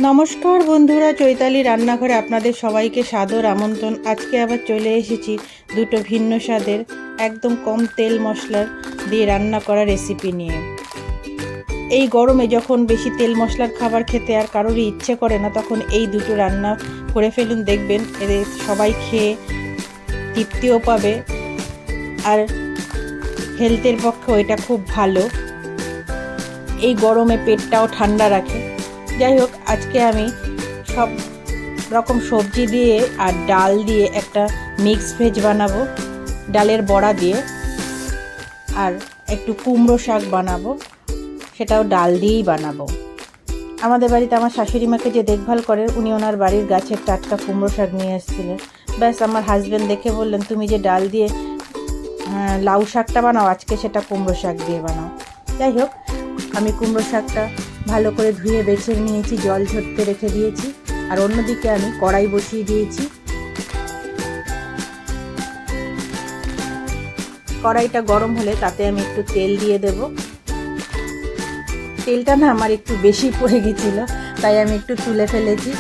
নমস্কার বন্ধুরা, চৈতালি রান্নাঘরে আপনাদের সবাইকে সাদর আমন্ত্রণ। আজকে আবার চলে এসেছি দুটো ভিন্ন স্বাদের একদম কম তেল মশলার দিয়ে রান্না করা রেসিপি নিয়ে। এই গরমে যখন বেশি তেল মশলার খাবার খেতে আর কারোরই ইচ্ছে করে না, তখন এই দুটো রান্না করে ফেলুন, দেখবেন এদের সবাই খেয়ে তৃপ্তিও পাবে আর হেলথের পক্ষেও এটা খুব ভালো। এই গরমে পেটটাও ঠান্ডা রাখে। যাই হোক, আজকে আমি সব রকম সবজি দিয়ে আর ডাল দিয়ে একটা মিক্স ভেজ বানাবো, ডালের বড়া দিয়ে, আর একটু কুমড়ো শাক বানাবো, সেটাও ডাল দিয়েই বানাবো। আমাদের বাড়িতে আমার শাশুড়ি মাকে যে দেখভাল করেন, উনি ওনার বাড়ির গাছের টাটকা কুমড়ো শাক নিয়ে এসেছিলেন। ব্যাস, আমার হাজব্যান্ড দেখে বললেন, তুমি যে ডাল দিয়ে লাউ শাকটা বানাও, আজকে সেটা কুমড়ো শাক দিয়ে বানাও। যাই হোক, আমি কুমড়ো শাকটা ভালো করে ধুয়ে বেছে নিয়েছি, জল ঝরতে রেখে দিয়েছি। আর অন্যদিকে আমি কড়াই বসিয়ে দিয়েছি। কড়াইটা গরম হলে তাতে আমি একটু তেল দিয়ে দেব। তেলটা না আমার একটু বেশি পড়ে গেছিলো, তাই আমি একটু তুলে ফেলেছি।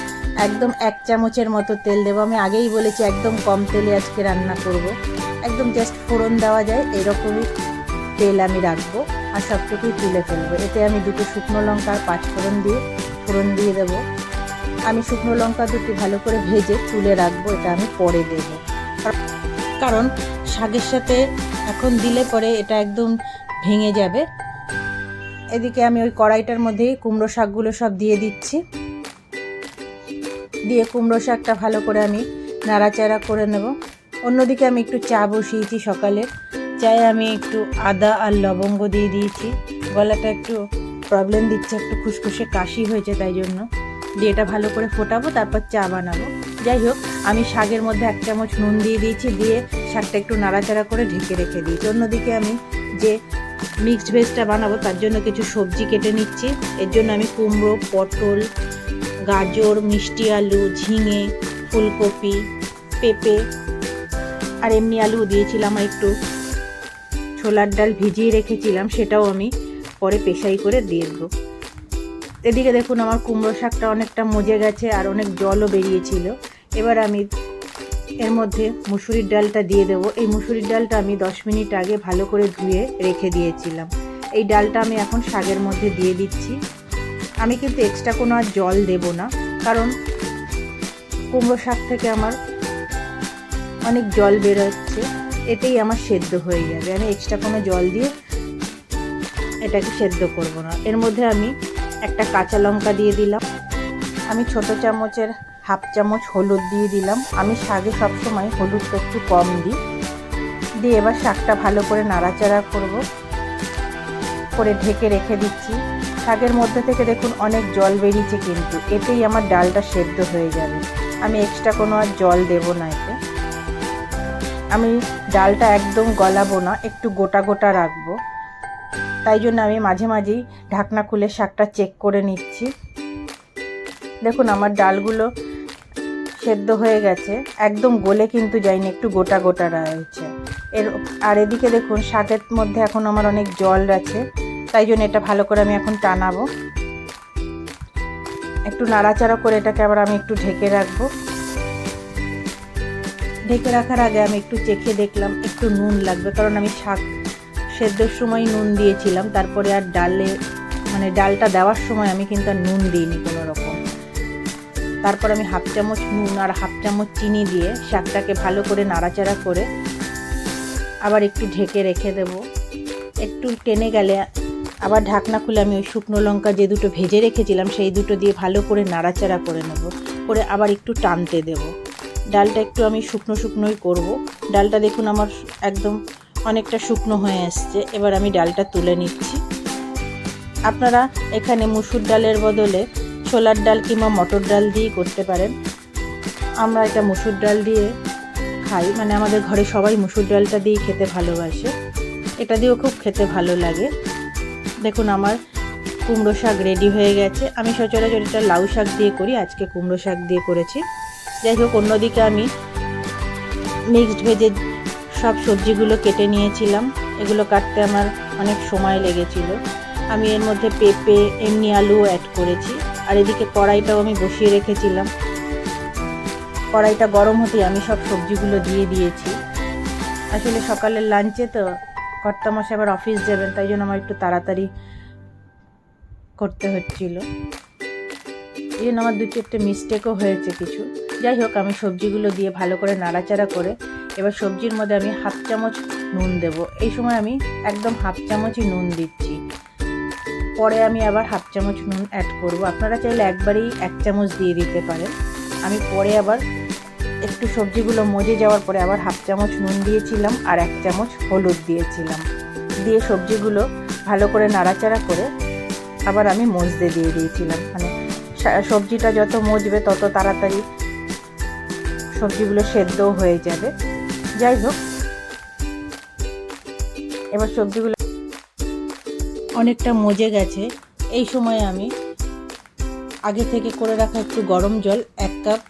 একদম 1 চামচের মতো তেল দেবো। আমি আগেই বলেছি একদম কম তেলে আজকে রান্না করব। একদম জাস্ট ফোড়ন দেওয়া যায় এরকমই তেল আমি রাখবো, আর সবটুকুই তুলে ফেলবো। এতে আমি 2টো শুকনো লঙ্কা আর 5 ফোড়ন দিয়ে দেবো। আমি শুকনো লঙ্কা দুটি ভালো করে ভেজে তুলে রাখবো, এটা আমি পরে দেবো, কারণ শাকের সাথে এখন দিলে পরে এটা একদম ভেঙে যাবে। এদিকে আমি ওই কড়াইটার মধ্যেই কুমড়ো শাকগুলো সব দিয়ে দিচ্ছি। দিয়ে কুমড়ো শাকটা ভালো করে আমি নাড়াচাড়া করে নেব। অন্যদিকে আমি একটু চা বসিয়েছি সকালে। চায়ে আমি একটু আদা আর লবঙ্গ দিয়ে দিয়েছি। গলাটা একটু প্রবলেম দিচ্ছে, একটু খুসখুসে কাশি হয়েছে, তাই জন্য দিয়ে এটা ভালো করে ফোটাবো, তারপর চা বানাবো। যাই হোক, আমি শাকের মধ্যে 1 চামচ নুন দিয়ে দিয়েছি, দিয়ে শাকটা একটু নাড়াচাড়া করে ঢেকে রেখে দিয়েছি। অন্যদিকে আমি যে মিক্সড ভেজটা বানাবো তার জন্য কিছু সবজি কেটে নিচ্ছি। এর জন্য আমি কুমড়ো, পটল, গাজর, মিষ্টি আলু, ঝিঙে, ফুলকপি, পেঁপে আর এমনি আলু দিয়েছিলাম। আর একটু ছোলার ডাল ভিজিয়ে রেখেছিলাম, সেটাও আমি পরে পেশাই করে দিয়ে দেবো। এদিকে দেখুন, আমার কুমড়ো শাকটা অনেকটা মজে গেছে আর অনেক জলও বেরিয়েছিল। এবার আমি এর মধ্যে মুসুরির ডালটা দিয়ে দেবো। এই মুসুরির ডালটা আমি 10 মিনিট আগে ভালো করে ধুয়ে রেখে দিয়েছিলাম। এই ডালটা আমি এখন শাকের মধ্যে দিয়ে দিচ্ছি। আমি কিন্তু এক্সট্রা কোনো আর জল দেব না, কারণ কুমড়ো শাক থেকে আমার অনেক জল বেরোচ্ছে, এতেই আমার সেদ্ধ হয়ে যাবে। আমি এক্সট্রা কোনো জল দিয়ে এটাকে সেদ্ধ করব না। এর মধ্যে আমি একটা কাঁচা লঙ্কা দিয়ে দিলাম। আমি ছোট চামচের 1/2 চামচ হলুদ দিয়ে দিলাম। আমি শাকে সবসময় হলুদটা একটু কম দিই। দিয়ে এবার শাকটা ভালো করে নাড়াচাড়া করে ঢেকে রেখে দিচ্ছি। শাকের মধ্যে থেকে দেখুন অনেক জল বেরিয়েছে, কিন্তু এতেই আমার ডালটা সেদ্ধ হয়ে যাবে। আমি এক্সট্রা কোনো আর জল দেব না এতে। আমি ডালটা একদম গলাবো না, একটু গোটা গোটা রাখবো, তাই জন্য আমি মাঝে মাঝেই ঢাকনা খুলে শাকটা চেক করে নিচ্ছি। দেখুন আমার ডালগুলো সেদ্ধ হয়ে গেছে, একদম গলে কিন্তু যায়নি, একটু গোটা গোটা রয়েছে। আর এদিকে দেখুন শাকের মধ্যে এখন আমার অনেক জল আছে, তাই জন্য এটা ভালো করে আমি এখন টানাবো। একটু নাড়াচাড়া করে এটাকে আবার আমি একটু ঢেকে রাখবো। ঢেকে রাখার আগে আমি একটু চেখে দেখলাম একটু নুন লাগবে, কারণ আমি শাক সেদ্ধর সময় নুন দিয়েছিলাম, তারপরে আর ডালটা দেওয়ার সময় আমি কিন্তু আর নুন দিইনি কোনো রকম। তারপর আমি 1/2 চামচ নুন আর 1/2 চামচ চিনি দিয়ে শাকটাকে ভালো করে নাড়াচাড়া করে আবার একটু ঢেকে রেখে দেব। একটু টেনে গেলে আবার ঢাকনা খুলে আমি ওই শুকনো লঙ্কা যে 2টো ভেজে রেখেছিলাম সেই 2টো দিয়ে ভালো করে নাড়াচাড়া করে নেব, করে আবার একটু টানতে দেব। ডালটা একটু আমি শুকনোই করব। ডালটা দেখুন আমার একদম অনেকটা শুকনো হয়ে আসছে। এবার আমি ডালটা তুলে নিচ্ছি। আপনারা এখানে মুসুর ডালের বদলে ছোলার ডাল কিংবা মটর ডাল দিয়ে করতে পারেন। আমরা এটা মুসুর ডাল দিয়ে খাই, মানে আমাদের ঘরে সবাই মুসুর ডালটা দিয়ে খেতে ভালোবাসে। এটা দিয়েও খুব খেতে ভালো লাগে। দেখুন আমার কুমড়ো শাক রেডি হয়ে গেছে। আমি সচরাচর এটা লাউ শাক দিয়ে করি, আজকে কুমড়ো শাক দিয়ে করেছি। যাই হোক, অন্যদিকে আমি মিক্সড ভেজে সব সবজিগুলো কেটে নিয়েছিলাম। এগুলো কাটতে আমার অনেক সময় লেগেছিল। আমি এর মধ্যে পেঁপে, এমনি আলুও অ্যাড করেছি। আর এদিকে কড়াইটাও আমি বসিয়ে রেখেছিলাম। কড়াইটা গরম হতেই আমি সব সবজিগুলো দিয়ে দিয়েছি। আসলে সকালের লাঞ্চে তো কর্তামশাই আবার অফিস যাবেন, তাই জন্য আমার একটু তাড়াতাড়ি করতে হচ্ছিল। এই জন্য আমার 2-4টে মিস্টেকও হয়েছে কিছু। যাই হোক, আমি সবজিগুলো দিয়ে ভালো করে নাড়াচাড়া করে এবার সবজির মধ্যে আমি 1/2 চামচ নুন দেব। এই সময় আমি একদম 1/2 চামচই নুন দিচ্ছি, পরে আমি আবার 1/2 চামচ নুন অ্যাড করব। আপনারা চাইলে একবারেই 1 চামচ দিয়ে দিতে পারেন। আমি পরে আবার একটু সবজিগুলো মজে যাওয়ার পরে আবার 1/2 চামচ নুন দিয়েছিলাম আর 1 চামচ হলুদ দিয়েছিলাম। দিয়ে সবজিগুলো ভালো করে নাড়াচাড়া করে আবার আমি মজতে দিয়ে দিয়েছিলাম। মানে সবজিটা যত মজবে তত তাড়াতাড়ি সবজিগুলো সেদ্ধও হয়ে যাবে। যাই হোক, এবার সবজিগুলো অনেকটা মজে গেছে। এই সময় আমি আগে থেকে করে রাখা একটু গরম জল 1 কাপ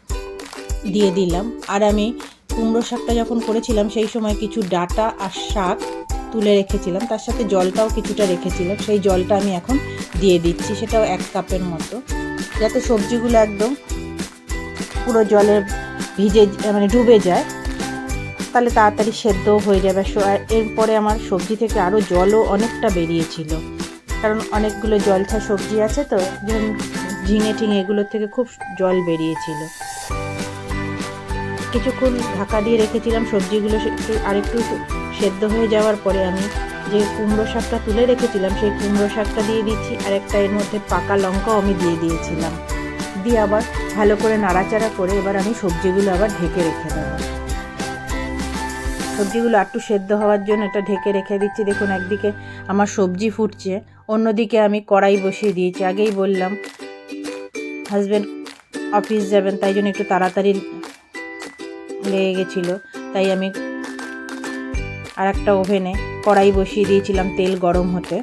দিয়ে দিলাম। আর আমি কুমড়ো শাকটা যখন করেছিলাম সেই সময় কিছু ডাঁটা আর শাক তুলে রেখেছিলাম, তার সাথে জলটাও কিছুটা রেখেছিলাম। সেই জলটা আমি এখন দিয়ে দিচ্ছি, সেটাও 1 কাপের মতো, যাতে সবজিগুলো একদম পুরো জলে ভিজে মানে ডুবে যায়, তাহলে তাড়াতাড়ি সেদ্ধও হয়ে যাবে। এরপরে আমার সবজি থেকে আরও জলও অনেকটা বেরিয়েছিল, কারণ অনেকগুলো জলছা সবজি আছে তো, যেমন ঝিঙে টিঙে এগুলোর থেকে খুব জল বেরিয়েছিল। কিছুক্ষণ ঢাকা দিয়ে রেখেছিলাম সবজিগুলো আরেকটু সেদ্ধ হয়ে যাওয়ার পরে আমি যে কুমড়ো শাকটা তুলে রেখেছিলাম সেই কুমড়ো শাকটা দিয়ে দিচ্ছি, আর একটা এর মধ্যে পাকা লঙ্কাও আমি দিয়ে দিয়েছিলাম। দিয়ে আবার ভালো করে নাড়াচাড়া করে এবার আমি সবজিগুলো আবার ঢেকে রেখে দেবো। সবজিগুলো একটু সেদ্ধ হওয়ার জন্য এটা ঢেকে রেখে দিচ্ছি। দেখুন, একদিকে আমার সবজি ফুটছে, অন্যদিকে আমি কড়াই বসিয়ে দিয়েছি। আগেই বললাম হাজব্যান্ড অফিস যাবেন, তাই জন্য একটু তাড়াতাড়ি লেগে গেছিলো, তাই আমি আর একটা ওভেনে কড়াই বসিয়ে দিয়েছিলাম তেল গরম হতে।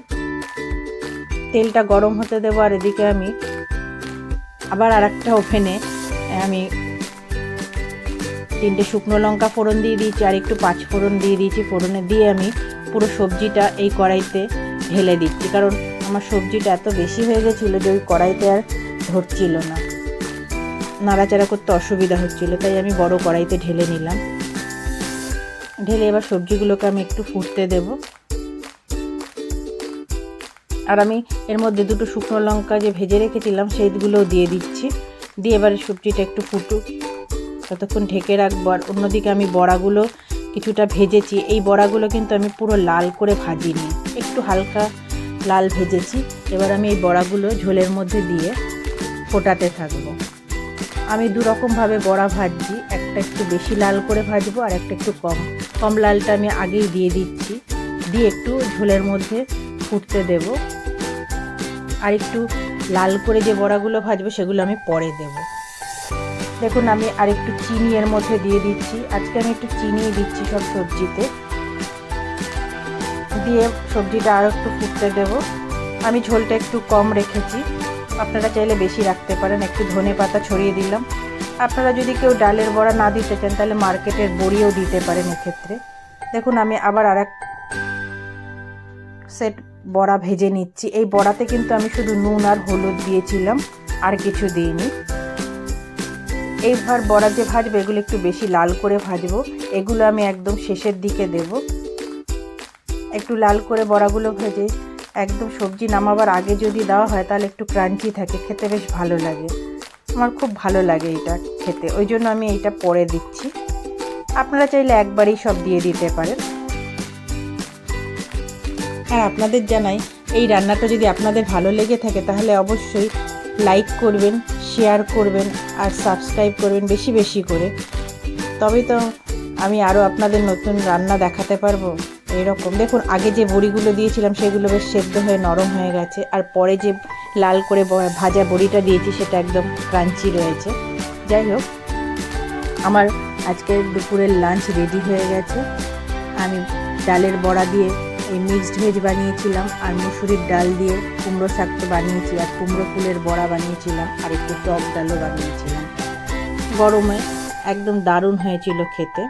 তেলটা গরম হতে দেবো, আর এদিকে আমি আবার আর একটা ওভেনে আমি 3টে শুকনো লঙ্কা ফোড়ন দিয়ে দিয়েছি, আর একটু 5 ফোড়ন দিয়ে দিয়েছি। ফোড়নে দিয়ে আমি পুরো সবজিটা এই কড়াইতে ঢেলে দিচ্ছি, কারণ আমার সবজিটা এত বেশি হয়ে গেছিলো যে ওই কড়াইতে আর ধরছিল না, নাড়াচাড়া করতে অসুবিধা হচ্ছিলো, তাই আমি বড় কড়াইতে ঢেলে নিলাম। ঢেলে এবার সবজিগুলোকে আমি একটু ফুটতে দেব। আর আমি এর মধ্যে 2টো শুকনো লঙ্কা যে ভেজে রেখেছিলাম সেইগুলোও দিয়ে দিচ্ছি। দিয়ে এবার সবজিটা একটু ফুটুক, ততক্ষণ ঢেকে রাখবো। আর অন্যদিকে আমি বড়াগুলো কিছুটা ভেজেছি। এই বড়াগুলো কিন্তু আমি পুরো লাল করে ভাজিনি, একটু হালকা লাল ভেজেছি। এবার আমি এই বড়াগুলো ঝোলের মধ্যে দিয়ে ফোটাতে থাকবো। আমি 2 রকমভাবে বড়া ভাজছি, একটা একটু বেশি লাল করে ভাজবো আর একটা একটু কম লালটা আমি আগেই দিয়ে দিচ্ছি। দিয়ে একটু ঝোলের মধ্যে ফুটতে দেব। আর একটু লাল করে যে বড়াগুলো ভাজবো সেগুলো আমি পরে দেব। দেখুন, আমি আর একটু চিনি এর মধ্যে দিয়ে দিচ্ছি। আজকে আমি একটু চিনি দিচ্ছি সব সবজিতে। দিয়ে সবজিটা আরও একটু ফুটতে দেব। আমি ঝোলটা একটু কম রেখেছি, আপনারা চাইলে বেশি রাখতে পারেন। একটু ধনেপাতা ছড়িয়ে দিলাম। আপনারা যদি কেউ ডালের বড়া না দিতে চান তাহলে মার্কেটের বড়িও দিতে পারেন এক্ষেত্রে। দেখুন, আমি আবার আর এক সেট বড়া ভেজে নিচ্ছি। এই বড়াতে কিন্তু আমি শুধু নুন আর হলুদ দিয়েছিলাম, আর কিছু দিইনি। এইবার বড়া যে ভাজবো এগুলো একটু বেশি লাল করে ভাজবো। এগুলো আমি একদম শেষের দিকে দেব। একটু লাল করে বড়াগুলো ভেজে একদম সবজি নামাবার আগে যদি দেওয়া হয় তাহলে একটু ক্রাঞ্চি থাকে, খেতে বেশ ভালো লাগে। আমার খুব ভালো লাগে এটা খেতে, ওই জন্য আমি এইটা পরে দিচ্ছি। আপনারা চাইলে একবারেই সব দিয়ে দিতে পারেন। আর আপনাদের জানাই, এই রান্নাটা যদি আপনাদের ভালো লেগে থাকে তাহলে অবশ্যই লাইক করবেন, শেয়ার করবেন আর সাবস্ক্রাইব করবেন বেশি বেশি করে। তবেই তো আমি আরও আপনাদের নতুন রান্না দেখাতে পারবো। এরকম দেখুন, আগে যে বড়িগুলো দিয়েছিলাম সেগুলো বেশ সেদ্ধ হয়ে নরম হয়ে গেছে, আর পরে যে লাল করে ভাজা বড়িটা দিয়েছি সেটা একদম ক্রাঞ্চি রয়েছে। যাই হোক, আমার আজকের দুপুরের লাঞ্চ রেডি হয়ে গেছে। আমি ডালের বড়া দিয়ে এই মিক্সড ভেজ বানিয়েছিলাম, আর মুসুরির ডাল দিয়ে কুমড়ো শাক তো বানিয়েছি, আর কুমড়ো ফুলের বড়া বানিয়েছিলাম, আর একটু টক ডালও বানিয়েছিলাম। গরমে একদম দারুণ হয়েছিল খেতে।